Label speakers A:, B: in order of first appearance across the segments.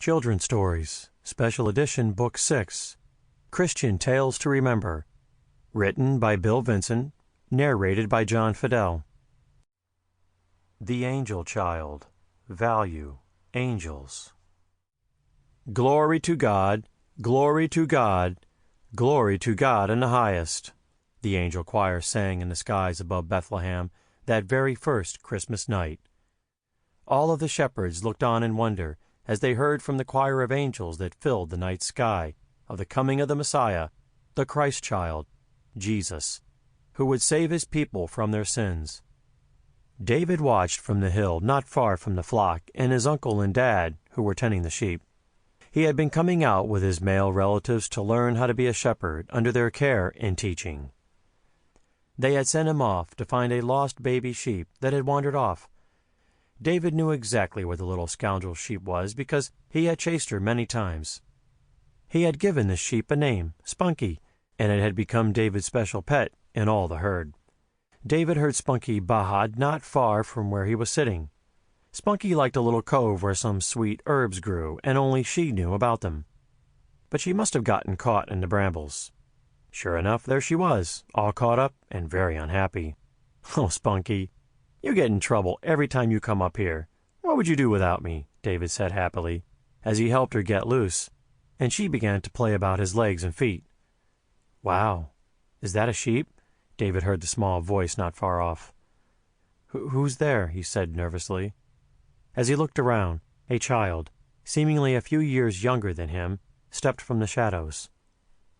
A: Children's Stories, Special Edition, Book 6, Christian Tales to Remember, written by Bill Vincent, narrated by John Fedele. The Angel Child. Value. Angels. Glory to God, glory to God, glory to God in the highest, the angel choir sang in the skies above Bethlehem that very first Christmas night. All of the shepherds looked on in wonder as they heard from the choir of angels that filled the night sky of the coming of the Messiah, the Christ child, Jesus, who would save his people from their sins. David watched from the hill not far from the flock and his uncle and dad, who were tending the sheep. He had been coming out with his male relatives to learn how to be a shepherd under their care and teaching. They had sent him off to find a lost baby sheep that had wandered off. David knew exactly where the little scoundrel sheep was because he had chased her many times. He had given the sheep a name, Spunky, and it had become David's special pet in all the herd. David heard Spunky baahed not far from where he was sitting. Spunky liked a little cove where some sweet herbs grew, and only she knew about them. But she must have gotten caught in the brambles. Sure enough, there she was, all caught up and very unhappy. "Oh, Spunky, you get in trouble every time you come up here. What would you do without me?" David said happily, as he helped her get loose, and she began to play about his legs and feet. "Wow, is that a sheep?" David heard the small voice not far off. Who's there?" he said nervously. As he looked around, a child, seemingly a few years younger than him, stepped from the shadows.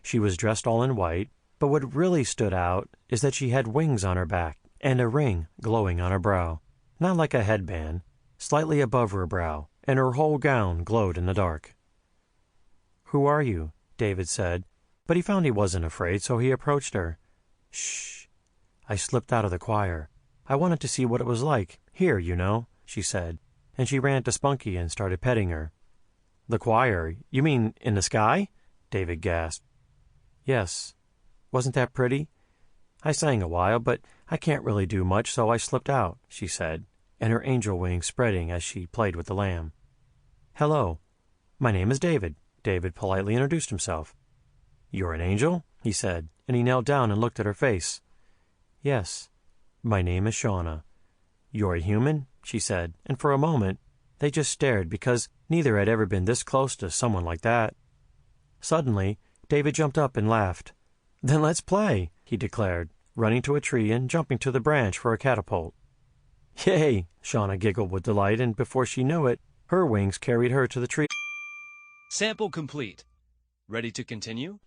A: She was dressed all in white, but what really stood out is that she had wings on her back and a ring glowing on her brow, not like a headband, slightly above her brow, and her whole gown glowed in the dark. "Who are you?" David said, but he found he wasn't afraid, so he approached her. "Shh! I slipped out of the choir. I wanted to see what it was like, here, you know," she said, and she ran to Spunky and started petting her. "The choir? You mean in the sky?" David gasped. "Yes. Wasn't that pretty? I sang a while, but I can't really do much, so I slipped out," she said, and her angel wings spreading as she played with the lamb. "Hello. My name is David." David politely introduced himself. "You're an angel?" he said, and he knelt down and looked at her face. "Yes. My name is Shauna." "You're a human?" she said, and for a moment they just stared because neither had ever been this close to someone like that. Suddenly, David jumped up and laughed. "Then let's play," he declared, running to a tree and jumping to the branch for a catapult. "Yay!" Shauna giggled with delight, and before she knew it, her wings carried her to the tree.
B: Sample complete. Ready to continue?